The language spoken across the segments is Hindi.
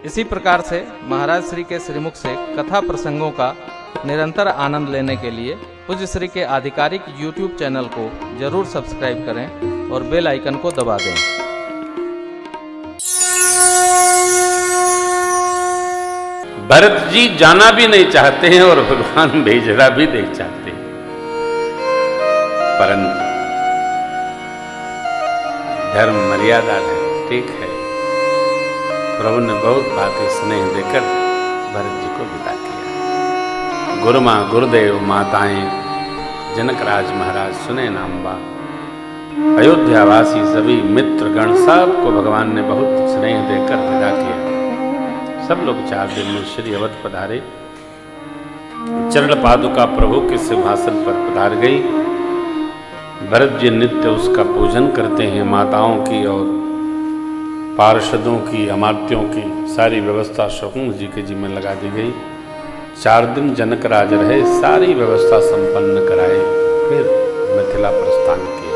इसी प्रकार से महाराज श्री के श्रीमुख से कथा प्रसंगों का निरंतर आनंद लेने के लिए पूज्य श्री के आधिकारिक YouTube चैनल को जरूर सब्सक्राइब करें और बेल आइकन को दबा दें। भरत जी जाना भी नहीं चाहते हैं और भगवान भेजना भी नहीं चाहते, परंतु धर्म मर्यादा है, ठीक है। प्रभु ने बहुत बातें स्नेह देकर भरत जी को विदा किया। गुरु माँ गुरुदेव माताएं जनकराज महाराज सुने नामबा अयोध्यावासी सभी मित्रगण सबको भगवान ने बहुत स्नेह देकर विदा किया। सब लोग 4 दिन में श्री अवध पधारे। चरण पादुका प्रभु के सिंहासन पर पधार गई। भरत जी नित्य उसका पूजन करते हैं। माताओं की और पार्षदों की, अमात्यों की सारी व्यवस्था शकुन जी के जिम्मे लगा दी गई। 4 दिन जनक राज रहे, सारी व्यवस्था संपन्न कराए, फिर मिथिला प्रस्थान किए।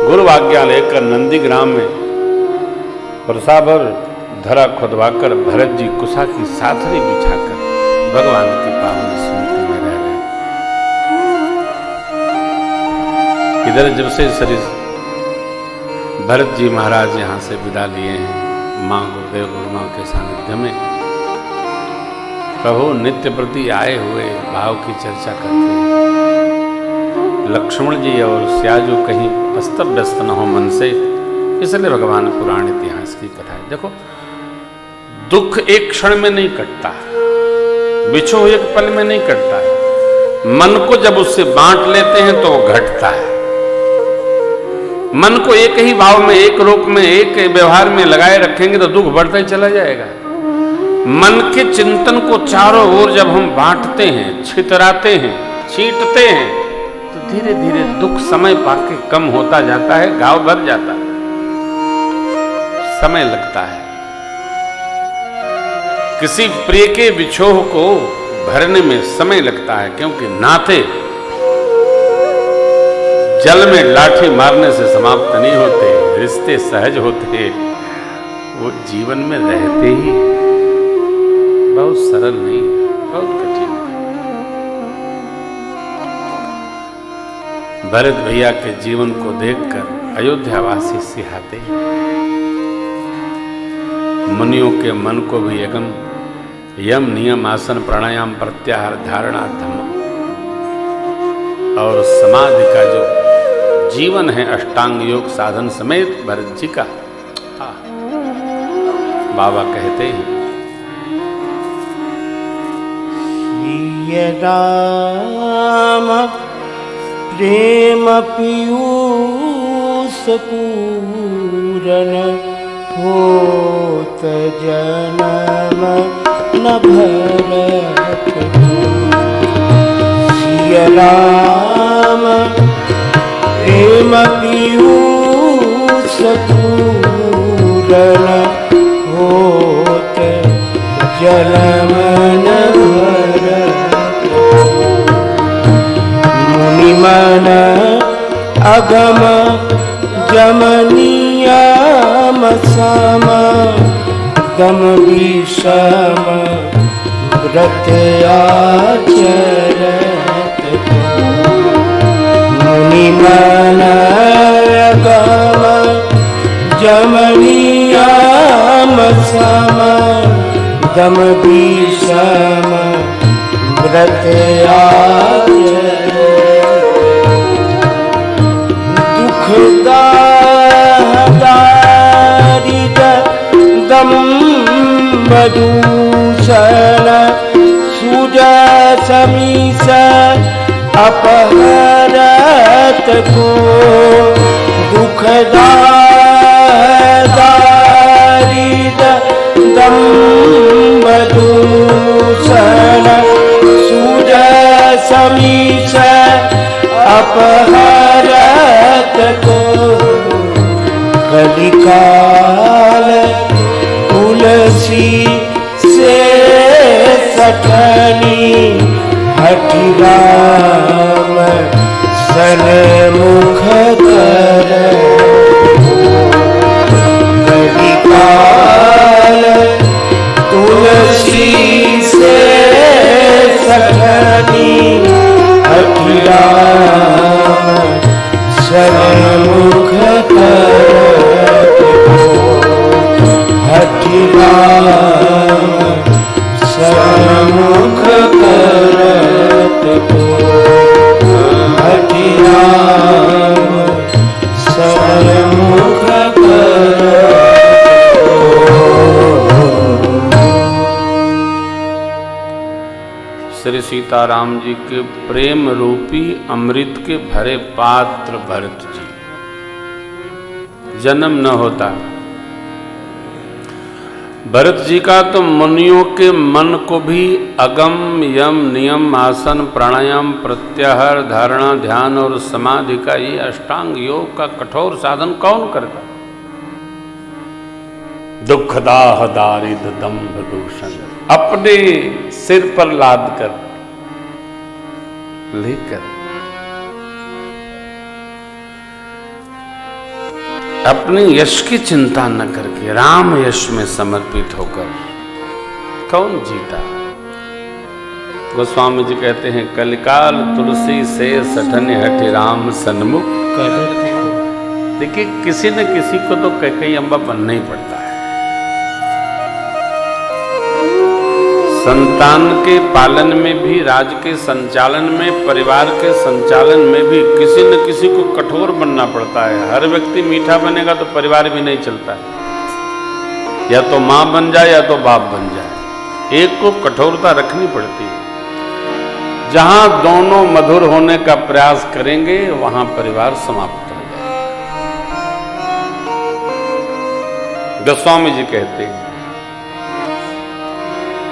गुरु आज्ञा लेकर नंदीग्राम में वर्षाभर धरा खुदवाकर भरत जी कुशा की साथरी बिछाकर भगवान की पावन स्मृति में रह गए। इधर जब से श्री भरत जी महाराज यहाँ से विदा लिए हैं माँ गुरुदेव गुरु माँ के सानिध्य में, प्रभु नित्य प्रति आए हुए भाव की चर्चा करते हैं। लक्ष्मण जी और स्याजू कहीं अस्त व्यस्त न हो मन से, इसलिए भगवान पुराण इतिहास की कथा है। देखो, दुख एक क्षण में नहीं कटता, बिछोह एक पल में नहीं कटता है। मन को जब उससे बांट लेते हैं तो वो घटता है। मन को एक ही भाव में, एक रूप में, एक व्यवहार में लगाए रखेंगे तो दुख बढ़ता ही चला जाएगा। मन के चिंतन को चारों ओर जब हम बांटते हैं, छितराते हैं, छींटते हैं, तो धीरे धीरे दुख समय पाके कम होता जाता है, घाव भर जाता है। समय लगता है। किसी प्रिय के विछोह को भरने में समय लगता है, क्योंकि नाते जल में लाठी मारने से समाप्त नहीं होते, रिश्ते सहज होते, वो जीवन में रहते ही बहुत सरल नहीं, बहुत कठिन है। भरत भैया के जीवन को देखकर अयोध्यावासी सिहाते। मुनियों के मन को भी यम नियम आसन प्राणायाम प्रत्याहार धारणा धम्म और समाधि का जो जीवन है अष्टांग योग साधन समेत भरत जी का, बाबा कहते हैं राम प्रेम पीयूष पूरन होत जन्म न भरत। सिया राम प्रेम पीयूष पूरन होत जन्म न भरत। मुनिमन अगम जमनियम सम दम विषम व्रत आचरत। मुनिमन अगम जमनियम सम दम विषम व्रत आचरत। दारिद दम्भ दूषण सुज समीस अपहरत को। दुख दारिद दम्भ दूषण सुज समीस अपहरत को। कलिकाल तुलसी से सठनी हठि राम सन्मुख कर। कलिकाल राम सन्मुख करत को हठि राम सन्मुख करत को। श्री सीताराम जी के प्रेम रूपी अमृत के भरे पात्र भरत जी। जन्म न होता भरत जी का तो मुनियों के मन को भी अगम यम नियम आसन प्राणायाम प्रत्याहार धारणा ध्यान और समाधि का ये अष्टांग योग का कठोर साधन कौन करता? दुखदाह दारिद दंभ दूषण अपने सिर पर लाद कर लेकर अपने यश की चिंता न करके राम यश में समर्पित होकर कौन जीता? गोस्वामी जी कहते हैं कलिकाल तुलसी से सठन हठि राम सन्मुख करत को। देखिए किसी न किसी को तो कैकेयी अम्बा बनना ही पड़ता है। संतान के पालन में भी, राज के संचालन में, परिवार के संचालन में भी किसी न किसी को कठोर बनना पड़ता है। हर व्यक्ति मीठा बनेगा तो परिवार भी नहीं चलता है। या तो माँ बन जाए या तो बाप बन जाए, एक को कठोरता रखनी पड़ती है। जहां दोनों मधुर होने का प्रयास करेंगे वहां परिवार समाप्त हो जाएगा। गोस्वामी जी कहते हैं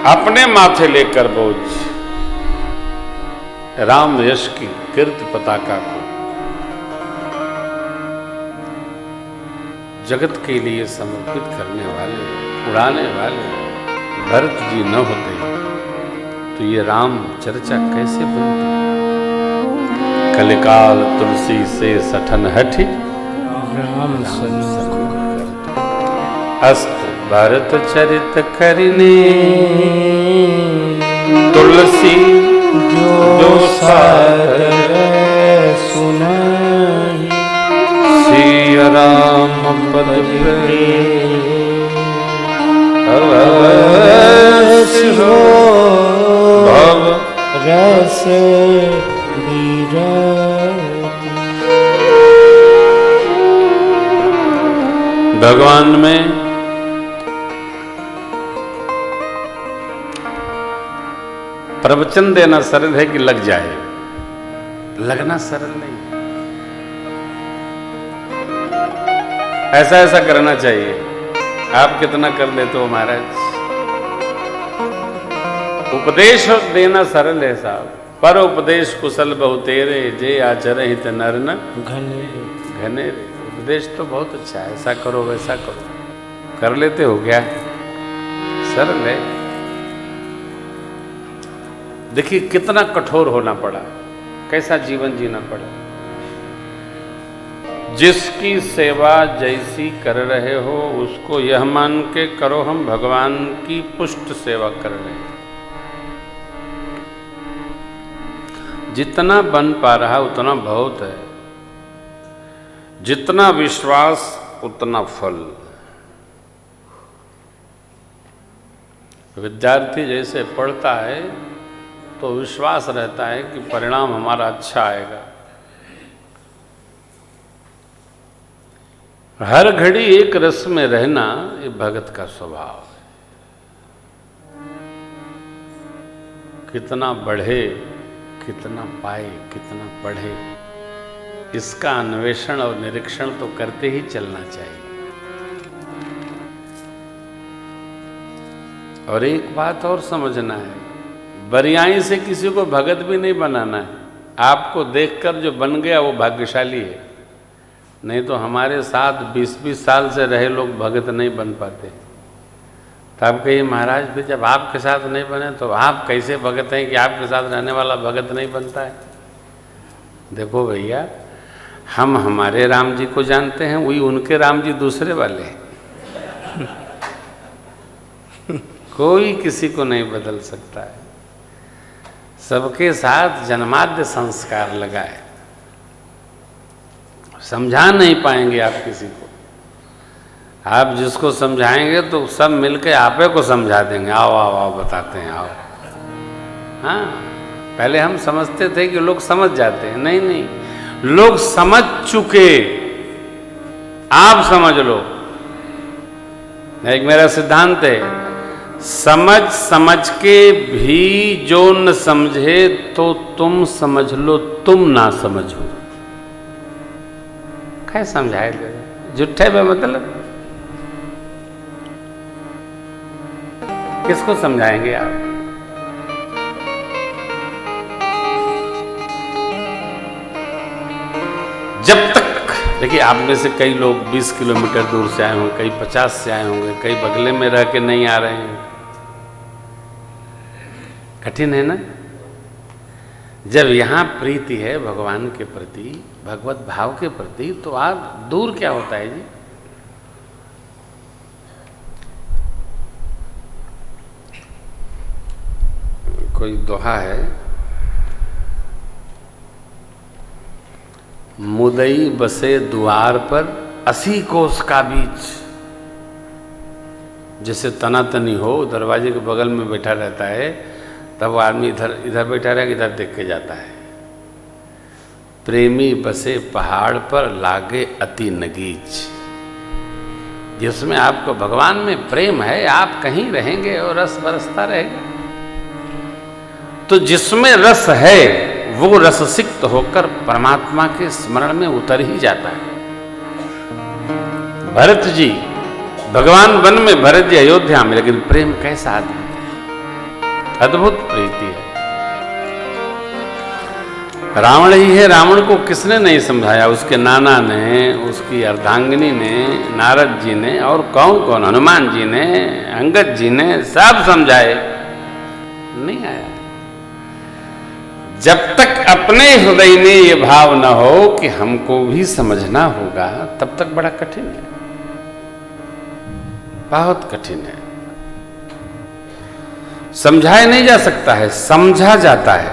अपने माथे लेकर बोझ राम यश की कीर्ति पताका को जगत के लिए समर्पित करने वाले, उड़ाने वाले भरत जी न होते तो ये राम चर्चा कैसे बनती? कलिकाल तुलसी से सठन हठि राम सन्मुख अस्त भरत चरित करने तुलसी जो सादर सुनाई सिय राम पद अवश्य हो भव रस विरत। भगवान में प्रवचन देना सरल है कि लग जाए, लगना सरल नहीं। ऐसा ऐसा करना चाहिए। आप कितना कर लेते हो महाराज? उपदेश देना सरल है साहब, पर उपदेश कुशल बहु तेरे जे आचरण हित नर न घने घने। उपदेश तो बहुत अच्छा है, ऐसा करो वैसा करो, कर लेते हो क्या? सरल है। देखिए कितना कठोर होना पड़ा, कैसा जीवन जीना पड़ा। जिसकी सेवा जैसी कर रहे हो उसको यह मान के करो हम भगवान की पुष्ट सेवा कर रहे हैं। जितना बन पा रहा उतना बहुत है, जितना विश्वास उतना फल। विद्यार्थी जैसे पढ़ता है तो विश्वास रहता है कि परिणाम हमारा अच्छा आएगा। हर घड़ी एक रस में रहना ये भगत का स्वभाव है। कितना बढ़े, कितना पाए, कितना पढ़े, इसका अन्वेषण और निरीक्षण तो करते ही चलना चाहिए। और एक बात और समझना है, बरियाई से किसी को भगत भी नहीं बनाना है। आपको देखकर जो बन गया वो भाग्यशाली है, नहीं तो हमारे साथ 20-20 साल से रहे लोग भगत नहीं बन पाते। तो आप कहिए महाराज भी जब आपके साथ नहीं बने तो आप कैसे भगत हैं कि आपके साथ रहने वाला भगत नहीं बनता है? देखो भैया, हम हमारे राम जी को जानते हैं, वही उनके राम जी दूसरे वाले हैं। कोई किसी को नहीं बदल सकता है। सबके साथ जन्माद्य संस्कार लगा है, समझा नहीं पाएंगे आप किसी को। आप जिसको समझाएंगे तो सब मिलके आपे को समझा देंगे, आओ आओ आओ बताते हैं, आओ। हाँ, पहले हम समझते थे कि लोग समझ जाते हैं, नहीं नहीं, लोग समझ चुके, आप समझ लो। एक मेरा सिद्धांत है, समझ समझ के भी जो न समझे तो तुम समझ लो तुम ना समझो। क्या समझाए झूठे पे मतलब किसको समझाएंगे आप? जब तक देखिए, आप में से कई लोग 20 किलोमीटर दूर से आए होंगे, कई 50 से आए होंगे, कई बगले में रह के नहीं आ रहे हैं। कठिन है ना? जब यहाँ प्रीति है भगवान के प्रति, भगवत भाव के प्रति, तो आप दूर क्या होता है जी? कोई दोहा है, मुदई बसे द्वार पर 80 कोस का बीच। जैसे तनातनी हो, दरवाजे के बगल में बैठा रहता है, तब आदमी इधर इधर बैठा रहेगा, इधर देख के जाता है। प्रेमी बसे पहाड़ पर लागे अति नगीच। जिसमें आपको भगवान में प्रेम है, आप कहीं रहेंगे और रस बरसता रहेगा। तो जिसमें रस है वो रससिक्त होकर परमात्मा के स्मरण में उतर ही जाता है। भरत जी भगवान वन में, भरत जी अयोध्या में, लेकिन प्रेम कैसा आदमी, अद्भुत प्रीति है। रावण ही है, रावण को किसने नहीं समझाया? उसके नाना ने, उसकी अर्धांगिनी ने, नारद जी ने, और कौन कौन, हनुमान जी ने, अंगद जी ने, सब समझाए, नहीं आया। जब तक अपने हृदय में ये भाव न हो कि हमको भी समझना होगा, तब तक बड़ा कठिन है, बहुत कठिन है। समझाया नहीं जा सकता है, समझा जाता है।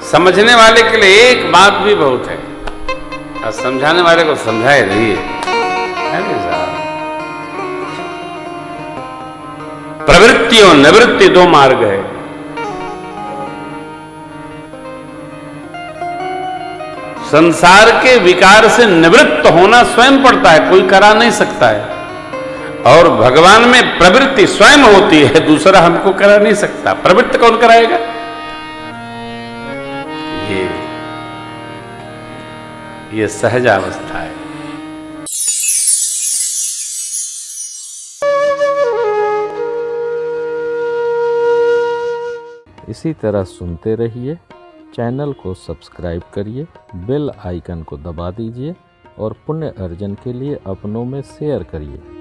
समझने वाले के लिए एक बात भी बहुत है, और समझाने वाले को समझाए रहिए। प्रवृत्ति और निवृत्ति दो मार्ग है। संसार के विकार से निवृत्त होना स्वयं पड़ता है, कोई करा नहीं सकता है। और भगवान में प्रवृत्ति स्वयं होती है, दूसरा हमको करा नहीं सकता। प्रवृत्ति कौन कराएगा? ये सहज अवस्था है। इसी तरह सुनते रहिए, चैनल को सब्सक्राइब करिए, बेल आइकन को दबा दीजिए और पुण्य अर्जन के लिए अपनों में शेयर करिए।